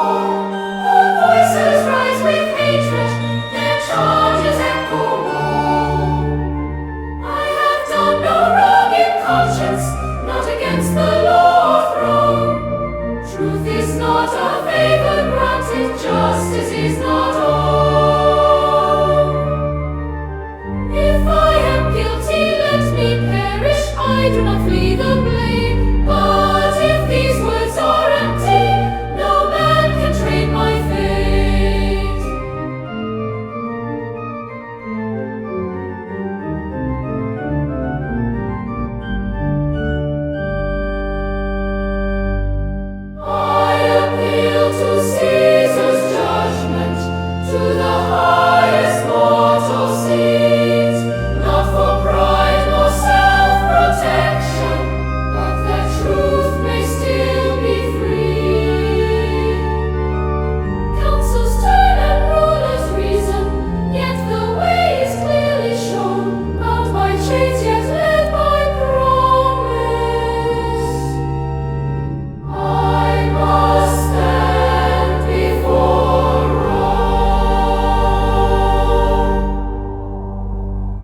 All voices rise with hatred, their charges echo war. I have done no wrong in conscience, not against the law or throne. Truth is not a favor granted, justice is not owned. If I am guilty, let me perish, I do not flee the blame.